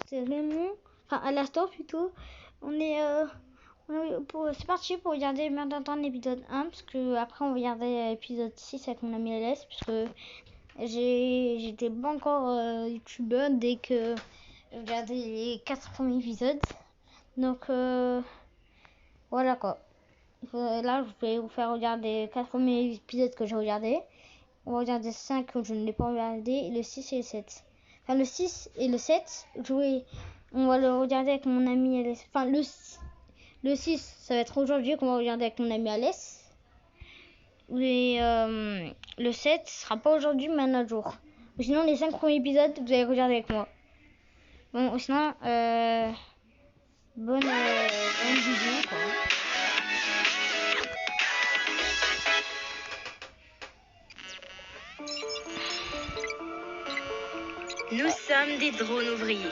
c'est Raymond, enfin Alastor plutôt. C'est parti pour regarder maintenant l'épisode 1, parce que après on regardait l'épisode 6 avec mon ami LS, puisque j'étais pas encore youtubeur dès que je regardais les 4 premiers épisodes. Donc voilà quoi. Là je vais vous faire regarder les 4 premiers épisodes que j'ai regardés. On va regarder 5 que je ne l'ai pas regardé, et le 6 et le 7. Enfin le 6 et le 7, on va le regarder avec mon ami LS. Enfin le 6, ça va être aujourd'hui qu'on va regarder avec mon ami Alès. Et le 7 sera pas aujourd'hui, mais un autre jour. Ou sinon, les 5 premiers épisodes, vous allez regarder avec moi. Bon, sinon, bonne vision, quoi. Nous sommes des drones ouvriers.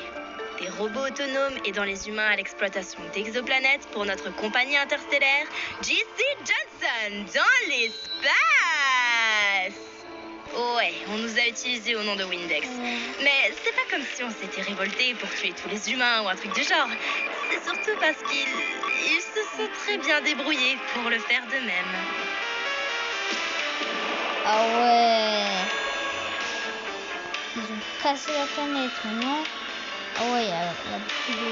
Des robots autonomes aidant les humains à l'exploitation d'exoplanètes pour notre compagnie interstellaire JC Johnson dans l'espace. Ouais, on nous a utilisés au nom de Windex. Mais c'est pas comme si on s'était révolté pour tuer tous les humains ou un truc du genre. C'est surtout parce qu'ils se sont très bien débrouillés pour le faire d'eux-mêmes. Ah ouais. Ils ont cassé la planète, non? Ah ouais, il y a beaucoup de...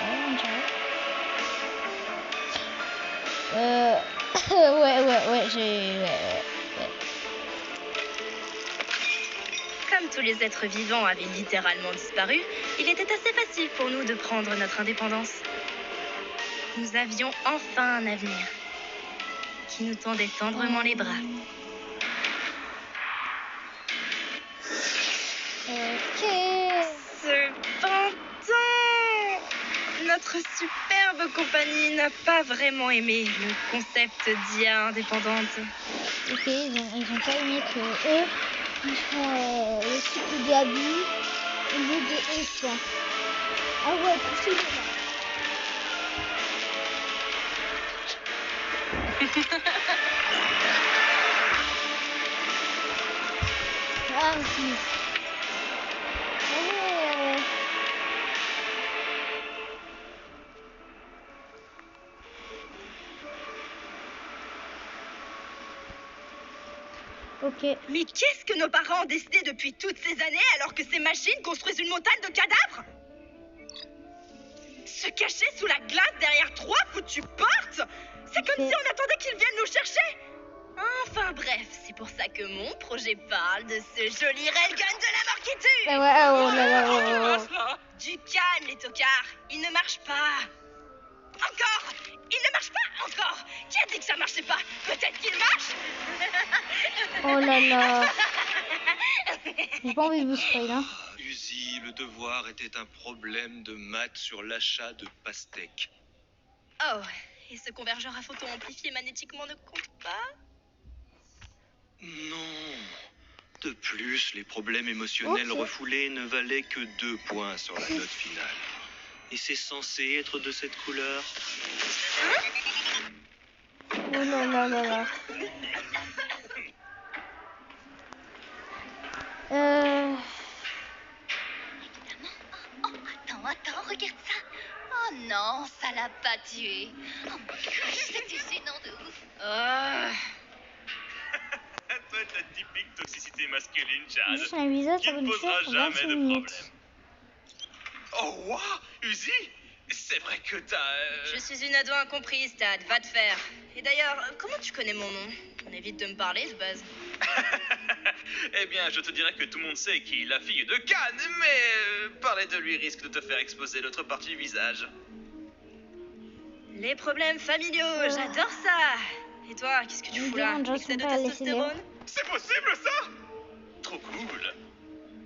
Ouais, on dirait. Ouais. Comme tous les êtres vivants avaient littéralement disparu, il était assez facile pour nous de prendre notre indépendance. Nous avions enfin un avenir qui nous tendait tendrement les bras. Ok. Cependant, notre superbe compagnie n'a pas vraiment aimé le concept d'IA indépendante. Ok, ils ont pas aimé que eux, ils font le cycle de habits au lieu de eux, quoi. Ah ouais, c'est ah aussi. Ok. Mais qu'est-ce que nos parents ont décidé depuis toutes ces années alors que ces machines construisent une montagne de cadavres? Se cacher sous la glace derrière 3 foutues portes? C'est comme si on attendait qu'ils viennent nous chercher. Enfin bref, c'est pour ça que mon projet parle de ce joli railgun de la mort qui tue. Ah ouais, oh là là. Du calme les tocards, il ne marche pas. Encore! Il ne marche pas encore! Qui a dit que ça marchait pas? Peut-être qu'il marche! Oh là là. J'ai pas envie de vous spoiler, hein. Uzi, le devoir était un problème de maths sur l'achat de pastèques. Oh, et ce convergeur à photon amplifié magnétiquement ne compte pas? Non. De plus, les problèmes émotionnels refoulés ne valaient que 2 points sur la note finale. Et c'est censé être de cette couleur. Oh là là là là. Attends, regarde ça. Oh non, ça l'a pas tué. Oh my gosh, c'était gênant de ouf. Toi, ta typique toxicité masculine, Chad. Juste un visage, Qui ça ne va nous posera faire pour jamais 25 de minutes. problème. Oh, waouh, Uzi, c'est vrai que t'as... Je suis une ado incomprise, Tad, va te faire. Et d'ailleurs, comment tu connais mon nom? On évite de me parler, ce buzz. Eh bien, je te dirais que tout le monde sait qui est la fille de Cannes, mais parler de lui risque de te faire exposer l'autre partie du visage. Les problèmes familiaux, j'adore ça. Et toi, qu'est-ce que tu fous là? Bien, Excès de Johnson, testostérone? C'est possible, ça? Trop cool.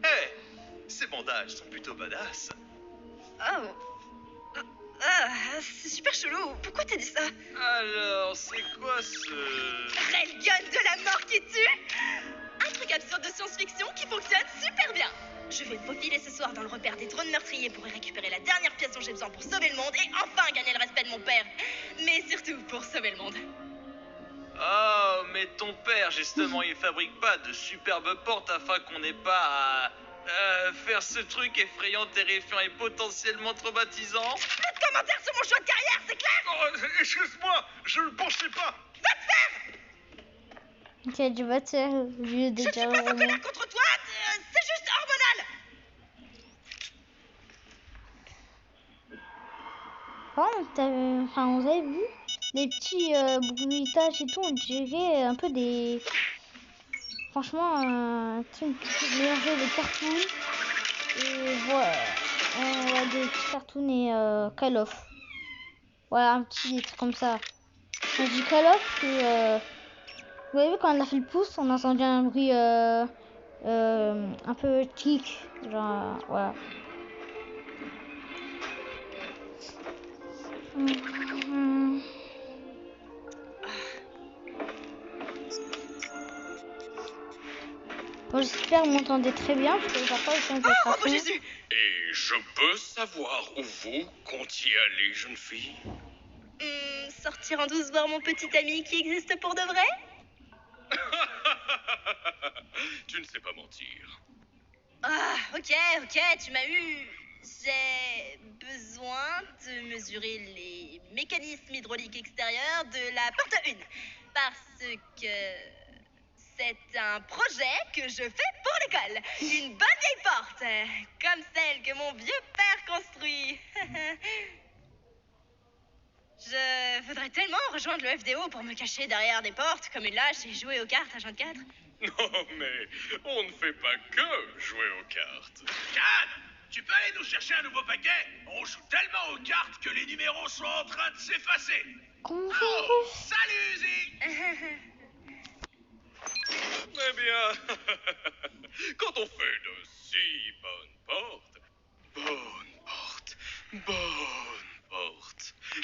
Eh, ces bandages sont plutôt badass. Oh. C'est super chelou. Pourquoi t'as dit ça? Alors, c'est quoi ce... Railgun de la mort qui tue? Un truc absurde de science-fiction qui fonctionne super bien. Je vais me faufiler ce soir dans le repère des drones meurtriers pour y récupérer la dernière pièce dont j'ai besoin pour sauver le monde et enfin gagner le respect de mon père. Mais surtout pour sauver le monde. Oh, mais ton père, justement, il fabrique pas de superbes portes afin qu'on n'ait pas Faire ce truc effrayant, terrifiant et potentiellement traumatisant. Pas de commentaires sur mon choix de carrière, c'est clair? Oh, excuse-moi, je ne pensais pas. Ok, tu vas te faire vieux Je déjà. suis pas en colère contre toi, c'est juste hormonal. Enfin, vous avez vu les petits bruitages et tout, on dirait un peu des... Franchement, un truc mélanger des cartoons et voilà, des petits cartoons et Call of. Voilà, un petit des trucs comme ça. Quand je dis Call of, c'est... vous avez vu quand on a fait le pouce, on a entendu un bruit un peu clic, genre voilà. Bon, j'espère que vous m'entendez très bien parce que parfois je Oh, robot Jésus! Et je peux savoir où vous comptiez aller, jeune fille? Sortir en douce voir mon petit ami qui existe pour de vrai? Tu ne sais pas mentir. Ah, ok, tu m'as eu. J'ai besoin de mesurer les mécanismes hydrauliques extérieurs de la porte 1. Parce que c'est un projet que je fais pour l'école. Une bonne vieille porte, comme celle que mon vieux père construit. Je voudrais tellement rejoindre le FDO pour me cacher derrière des portes comme une lâche et jouer aux cartes à 24. Non, mais on ne fait pas que jouer aux cartes. Can, tu peux aller nous chercher un nouveau paquet? On joue tellement aux cartes que les numéros sont en train de s'effacer. Oh, salut, Uzi! Eh bien, quand on fait de si bonnes portes,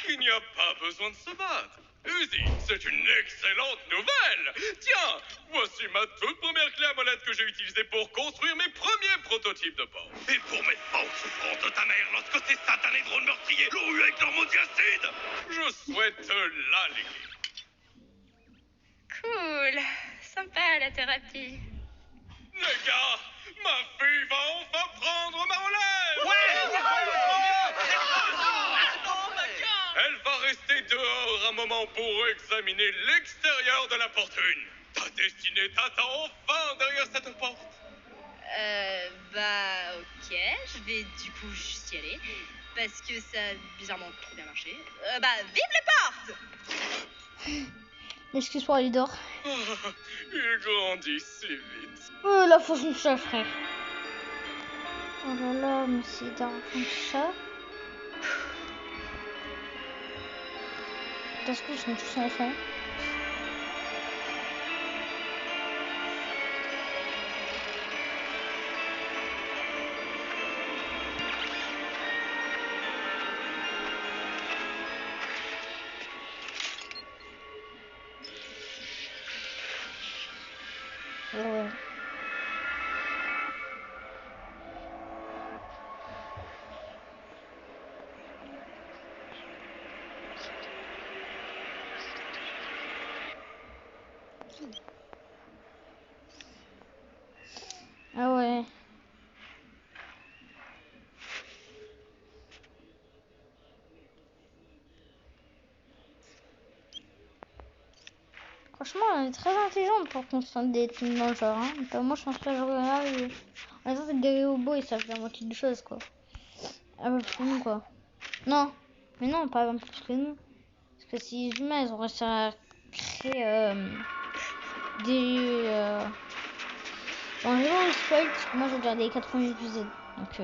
il n'y a pas besoin de se battre. Uzi, c'est une excellente nouvelle. Tiens, voici ma toute première clé à molette que j'ai utilisée pour construire mes premiers prototypes de portes. Et pour mettre fin aux souffrances de ta mère lorsque ces satanés drones meurtriers l'ont eu avec leur mot diacide! Je souhaite la léguer. Cool, sympa la thérapie. Les gars, ma fille va enfin prendre ma relève. Elle va rester dehors un moment pour examiner l'extérieur de la porte 1. Ta destinée t'attend enfin derrière cette porte. Bah ok, je vais du coup juste y aller. Parce que ça a bizarrement trop bien marché. Bah vive les portes! Excuse-moi, il dort. Il grandit si vite. La fausse mon chat, frère. Oh là là, mais c'est d'un chat. Est-ce qu'ils sont tous enfants? Ouais. Ah ouais. Franchement, elle est très intelligente pour construire des trucs dans le genre. Hein. Enfin, moi, je pense pas genre là. En fait, des robots, ils savent la moitié des choses, quoi. Un peu plus que nous, quoi. Non. Mais non, pas un peu plus que nous. Parce que si les humains, ils ont réussi à créer des... Bon, je vais spoil, parce que moi, j'ai regardé les 4 premiers épisodes. Donc,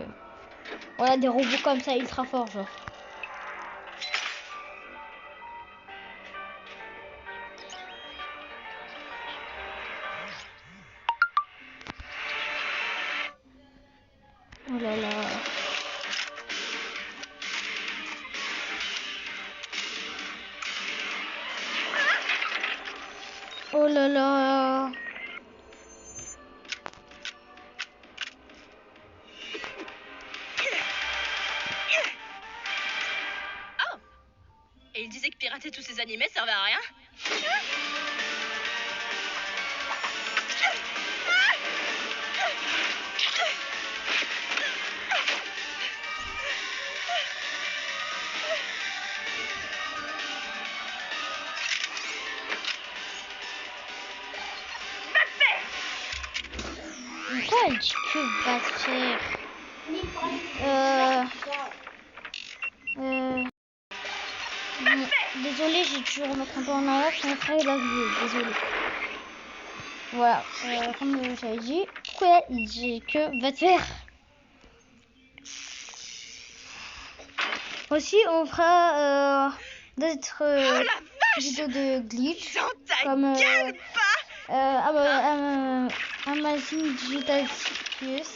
voilà, des robots comme ça, ultra forts, genre. Oh là là. Oh là là. Oh! Et il disait que pirater tous ces animés servait à rien? elle dit que va faire bon, désolé, j'ai dû remettre un peu en arrière, son frère il a vu, désolé. Voilà, comme j'avais dit, pourquoi il dit que va te faire. Aussi, on fera d'autres vidéos de glitch, comme Amazing Digital Circus.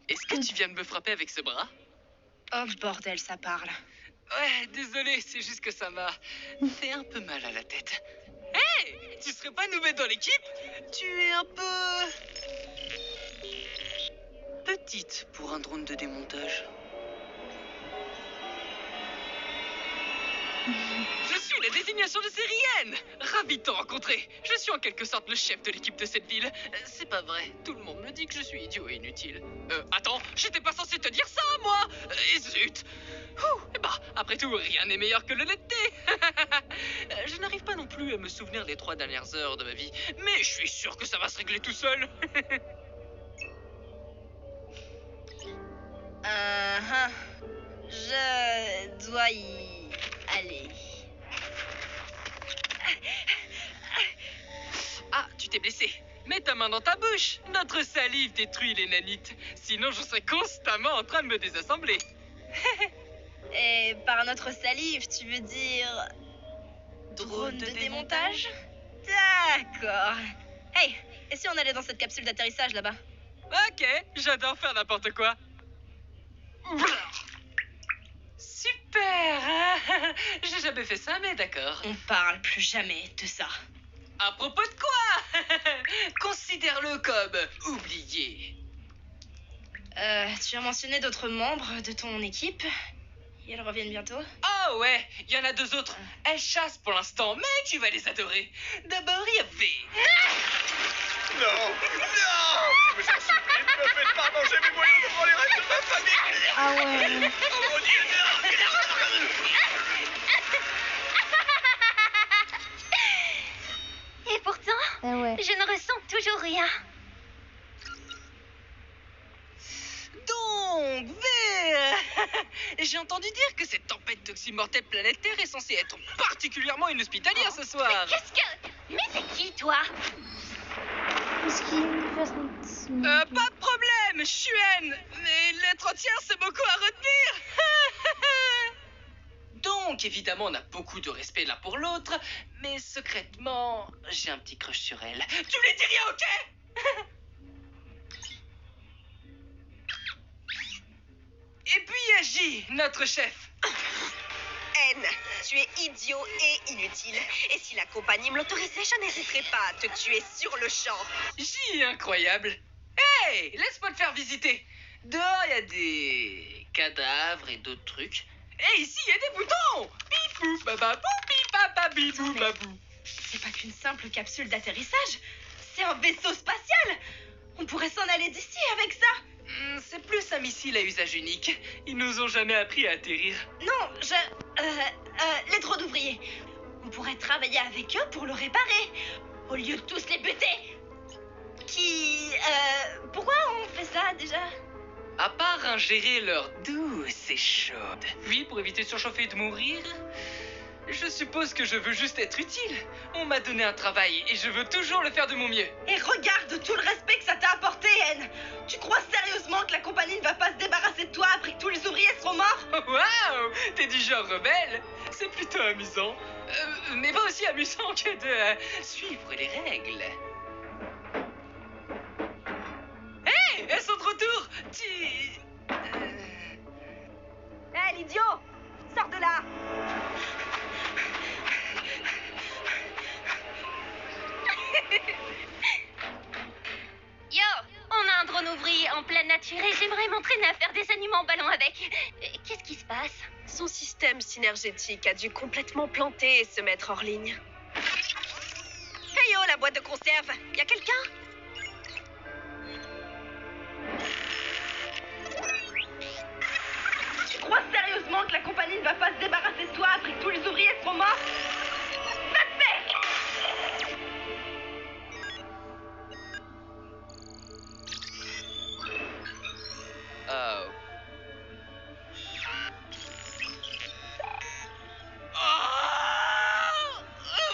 Est-ce que tu viens de me frapper avec ce bras? Oh bordel, ça parle. Ouais, désolé, c'est juste que ça m'a fait un peu mal à la tête. Hey, tu serais pas nouvelle dans l'équipe? Tu es un peu... petite pour un drone de démontage. Je suis la désignation de Syrienne. Ravi de te rencontrer. Je suis en quelque sorte le chef de l'équipe de cette ville. C'est pas vrai, tout le monde me dit que je suis idiot et inutile. Attends, j'étais pas censé te dire ça, moi. Et zut. Bah, après tout, rien n'est meilleur que l'honnêteté. Je n'arrive pas non plus à me souvenir des 3 dernières heures de ma vie, mais je suis sûr que ça va se régler tout seul. Je dois y aller. Ah, tu t'es blessé. Mets ta main dans ta bouche. Notre salive détruit les nanites. Sinon, je serais constamment en train de me désassembler. Et par notre salive, tu veux dire... drone de démontage? D'accord. Hey, et si on allait dans cette capsule d'atterrissage là-bas? Ok, j'adore faire n'importe quoi. Super, hein? J'ai jamais fait ça, mais d'accord. On parle plus jamais de ça. À propos de quoi? Considère-le comme oublié. Tu as mentionné d'autres membres de ton équipe. Et elles reviennent bientôt? Oh ouais, il y en a 2 autres. Elles chassent pour l'instant, mais tu vas les adorer. D'abord, il y a V. Non! Non! Je vous en supplie, ne me faites pas manger mes moyens devant les restes de ma famille! Ah ouais. Oh mon Dieu, Et pourtant, Ouais. je ne ressens toujours rien. Donc, V. J'ai entendu dire que cette tempête toximortelle planétaire est censée être particulièrement inhospitalière ce soir. Qu'est-ce que... Mais c'est qui, toi? Est-ce qu'il me fasse un petit... Pas de problème, Chuen. Mais l'être entière, c'est beaucoup à retenir. Donc, évidemment, on a beaucoup de respect l'un pour l'autre, mais secrètement, j'ai un petit crush sur elle. Tu lui dis rien, ok? Et puis il y a J, notre chef. N, tu es idiot et inutile. Et si la compagnie me l'autorisait, je n'hésiterais pas à te tuer sur le champ. J, incroyable. Hey, laisse-moi te faire visiter. Dehors, il y a des cadavres et d'autres trucs. Et ici, il y a des boutons. Bifou, baba, boubi, baba, bibou, babou. C'est pas qu'une simple capsule d'atterrissage. C'est un vaisseau spatial. On pourrait s'en aller d'ici avec ça. C'est plus un missile à usage unique. Ils nous ont jamais appris à atterrir. Non, les drones d'ouvriers. On pourrait travailler avec eux pour le réparer, au lieu de tous les buter. Pourquoi on fait ça, déjà? À part ingérer leur douce et chaude. Oui, pour éviter de surchauffer et de mourir. Je suppose que je veux juste être utile. On m'a donné un travail et je veux toujours le faire de mon mieux. Et regarde tout le respect que ça t'a apporté, N. Tu crois sérieusement que la compagnie ne va pas se débarrasser de toi après que tous les ouvriers seront morts? Waouh, t'es du genre rebelle. C'est plutôt amusant. Mais pas aussi amusant que de suivre les règles. Hé, elles sont de retour. Hé, l'idiot! Sors de là! Yo, on a un drone ouvrier en pleine nature et j'aimerais m'entraîner à faire des animaux en ballon avec. Qu'est-ce qui se passe? Son système synergétique a dû complètement planter et se mettre hors ligne. Hey yo, la boîte de conserve! Y a quelqu'un? Tu crois crois sérieusement que la compagnie ne va pas se débarrasser de toi après que tous les ouvriers seront morts? Va te faire!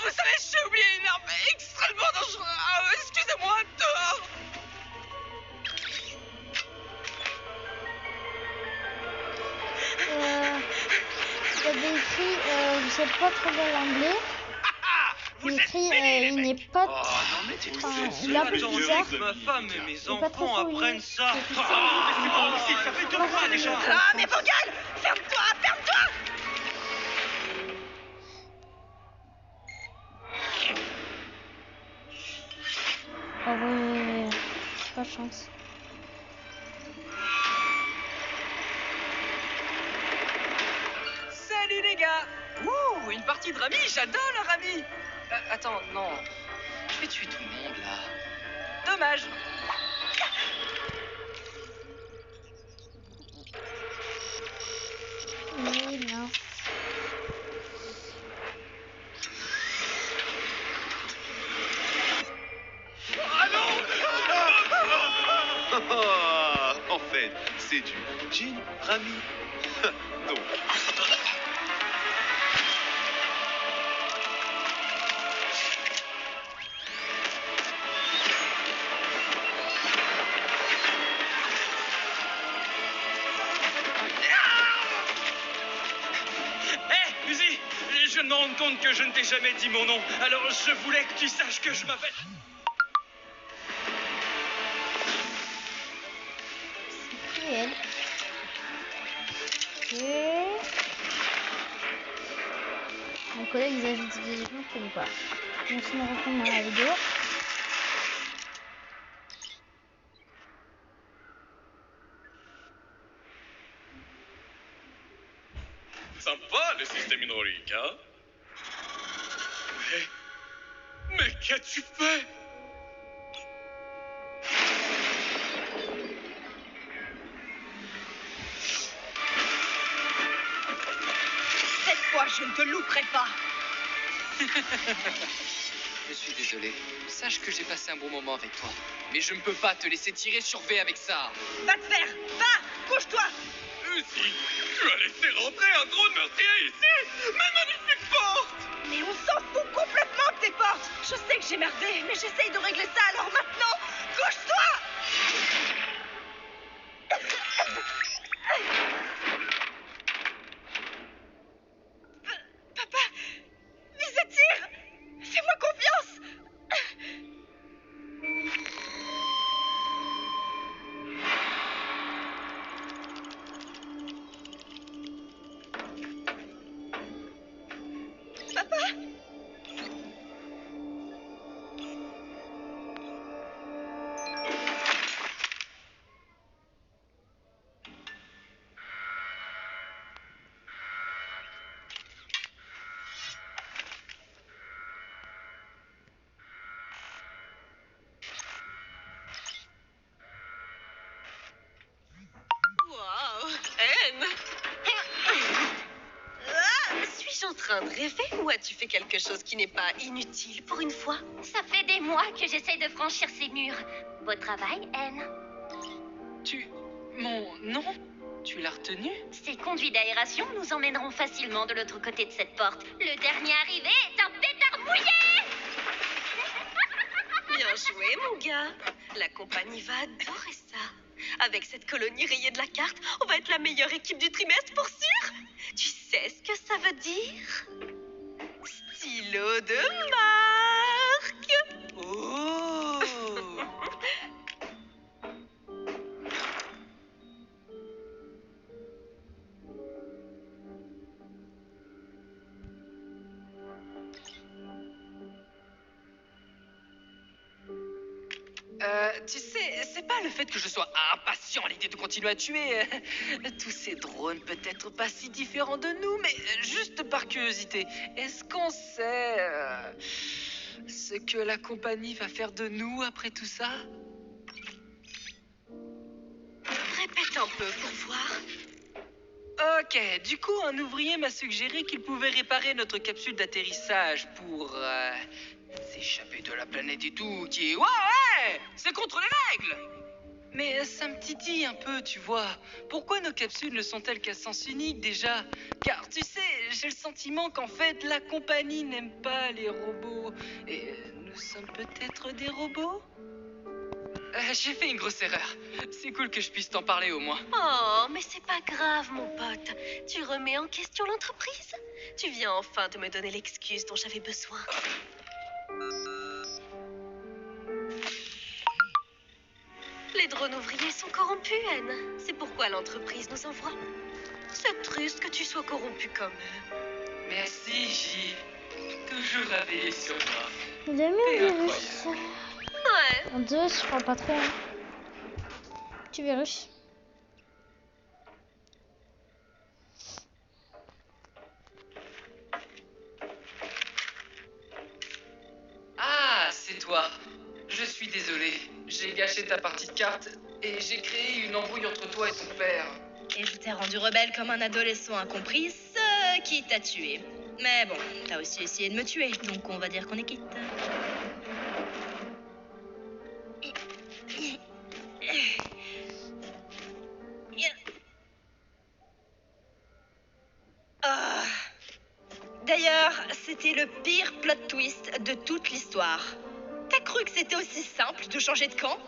Vous savez, j'ai oublié une arme extrêmement dangereuse. Excusez-moi, dehors. Il y avait écrit, je sais pas trop bien l'anglais. Il écrit, il n'est pas. Enfin, il est un peu bizarre. Ma femme et mes Il est pas très enfants fouillé. apprennent ça. C'est tout ça. C'est pas possible, ça fait 2 fois déjà. Ah, mais vos gueules! Ferme-toi! Ferme-toi! Ah ouais, pas de chance. Salut les gars. Ouh, une partie de Rami, j'adore le Rami. Attends, non. Je vais tuer tout le monde là. Dommage. Oui, non. En fait, c'est du gin Rami. Donc. Hé, Uzi, je viens de me rendre compte que je ne t'ai jamais dit mon nom. Alors je voulais que tu saches que je m'appelle... Cruel. Ok. Mon collègue, ils ajoutent des gens que je connais pas. Donc, si on retourne dans la vidéo. Sympa le système hydraulique, hein? Mais qu'as-tu fait? Cette fois, je ne te louperai pas! Je suis désolé. Sache que j'ai passé un bon moment avec toi. Mais je ne peux pas te laisser tirer sur V avec ça. Va te faire! Va! Bouge-toi! Uzi, tu as laissé rentrer un drone meurtrier ici? Mais magnifique porte! Mais on s'en fout complètement de tes portes! Je sais que j'ai merdé, mais j'essaye de régler ça, alors maintenant, couche-toi! Papa, vis et tire! Fais-moi confiance! Papa? Wow, Anne! Suis-je en train de rêver ou as-tu fait quelque chose qui n'est pas inutile pour une fois? Ça fait des mois que j'essaye de franchir ces murs. Beau travail, Anne. Mon nom? Tu l'as retenu? Ces conduits d'aération nous emmèneront facilement de l'autre côté de cette porte. Le dernier arrivé est un pétard mouillé! Bien joué, mon gars. La compagnie va adorer ça. Avec cette colonie rayée de la carte, on va être la meilleure équipe du trimestre pour sûr. Tu sais ce que ça veut dire? Stylo de marque. Oh! Tu sais, c'est pas le fait que je sois impatient à l'idée de continuer à tuer tous ces drones peut-être pas si différents de nous, mais juste par curiosité, est-ce qu'on sait ce que la compagnie va faire de nous après tout ça? Répète un peu pour voir. Ok, du coup, un ouvrier m'a suggéré qu'il pouvait réparer notre capsule d'atterrissage pour s'échapper de la planète et tout, qui est... Ouais, c'est contre les règles. Mais ça me titille un peu, tu vois. Pourquoi nos capsules ne sont-elles qu'à sens unique déjà? Car tu sais, j'ai le sentiment qu'en fait, la compagnie n'aime pas les robots. Et nous sommes peut-être des robots? J'ai fait une grosse erreur. C'est cool que je puisse t'en parler au moins. Oh, mais c'est pas grave, mon pote. Tu remets en question l'entreprise? Tu viens enfin de me donner l'excuse dont j'avais besoin. Les drones ouvriers sont corrompus, Anne. C'est pourquoi l'entreprise nous envoie. C'est triste que tu sois corrompu comme eux. Merci, J. Toujours à veiller sur moi. Vous aimez T'es le virus? incroyable. Ouais. En deux, je crois pas trop. Hein. Tu virus. Ah, c'est toi. Je suis désolé. J'ai gâché ta partie de cartes et j'ai créé une embrouille entre toi et ton père. Et je t'ai rendu rebelle comme un adolescent incompris, ce qui t'a tué. Mais bon, t'as aussi essayé de me tuer, donc on va dire qu'on est quitte. Ah. D'ailleurs, c'était le pire plot twist de toute l'histoire. T'as cru que c'était aussi simple de changer de camp?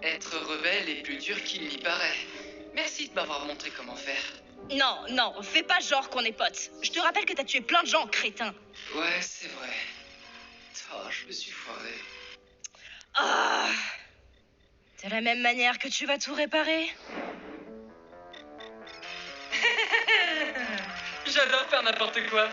Être rebelle est plus dur qu'il n'y paraît. Merci de m'avoir montré comment faire. Non, non, fais pas genre qu'on est potes. Je te rappelle que t'as tué plein de gens, crétin. Ouais, c'est vrai. Oh, je me suis foiré. Ah. De la même manière que tu vas tout réparer? J'adore faire n'importe quoi.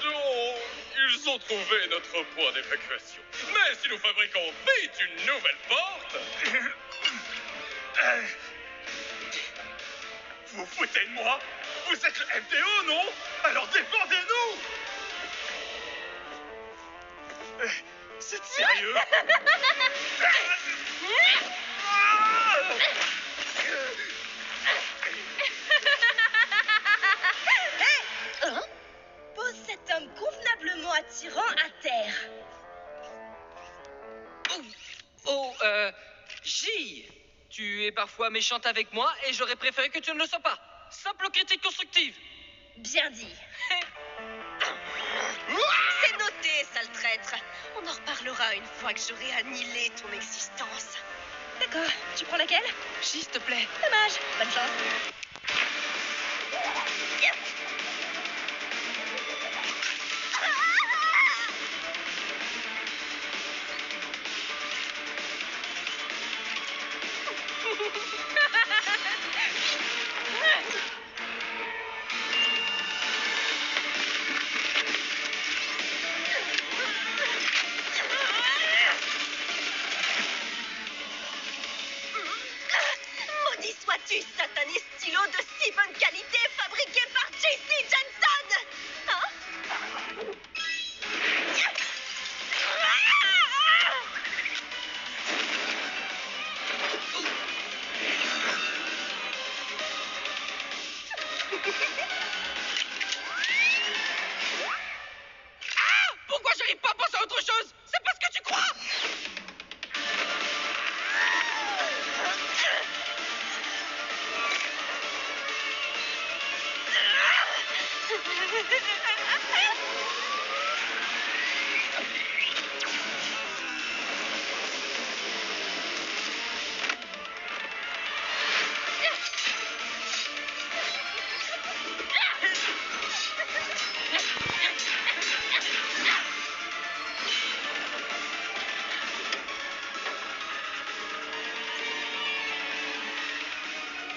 Non, ils ont trouvé notre point d'évacuation. Mais si nous fabriquons vite une nouvelle porte... Vous foutez de moi? Vous êtes le FDO, non? Alors défendez-nous! C'est sérieux? Hein? Pose cet homme convenablement attirant à terre. J. Tu es parfois méchante avec moi et j'aurais préféré que tu ne le sois pas. Simple critique constructive. Bien dit. C'est noté, sale traître. On en reparlera une fois que j'aurai annihilé ton existence. D'accord, tu prends laquelle? J, s'il te plaît. Dommage, bonne chance. Maudit sois-tu, satané stylo de si bonne qualité fabriqué par J.C. Jensen! Hein? Pourquoi j'arrive pas à penser à autre chose? C'est pas ce que tu crois!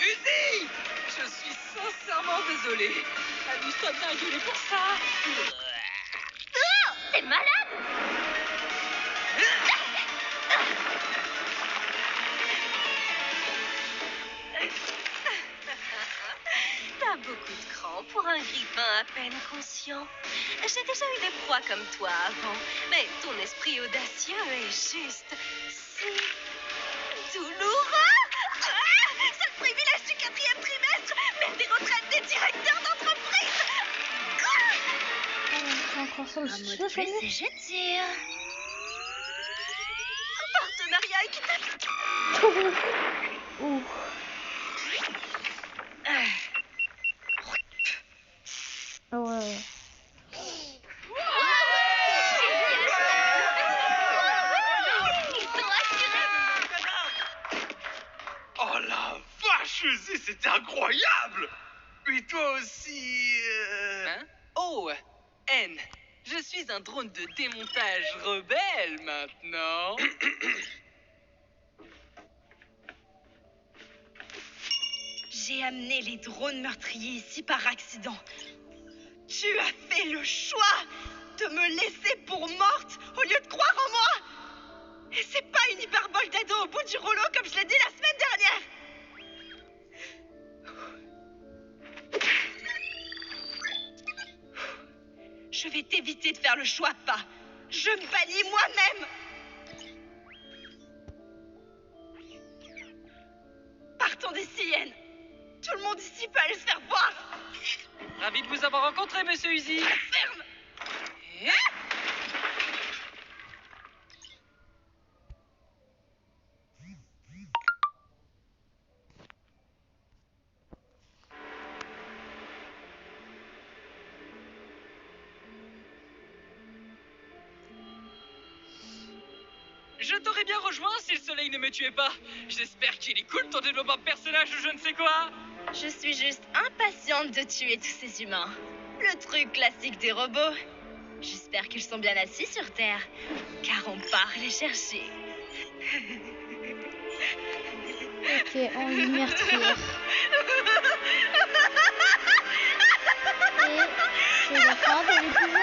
Uzi! Je suis sincèrement désolé. Amuse-toi bien à gueuler pour ça. T'es malade? T'as beaucoup de cran pour un un grippin à peine conscient. J'ai déjà eu des proies comme toi avant, mais ton esprit audacieux est juste si douloureux. Seul privilège du 4e trimestre, mais des retraites des directeurs d'entreprise. Encore sur le sujet, C'est jeté. Un partenariat équitable. Ouh. Ouais. Oh la vache, Uzi, c'était incroyable! Puis toi aussi... Hein? Oh, N. Je suis un drone de démontage rebelle maintenant. J'ai amené les drones meurtriers ici par accident. Tu as fait le choix de me laisser pour morte au lieu de croire en moi. Et c'est pas une hyperbole d'ado au bout du rouleau comme je l'ai dit la semaine dernière. Je vais t'éviter de faire le choix pas. Je me bannis moi-même. Partons d'ici, Yen. Tout le monde ici peut aller se faire voir. Ravi de vous avoir rencontré, monsieur Uzi. Ferme. Je t'aurais bien rejoint si le soleil ne me tuait pas. J'espère qu'il est cool ton développement de personnage ou je ne sais quoi. Je suis juste impatiente de tuer tous ces humains. Le truc classique des robots. J'espère qu'ils sont bien assis sur Terre, car on part les chercher. Ok, on est meurtrière. Et c'est la fin de l'épisode.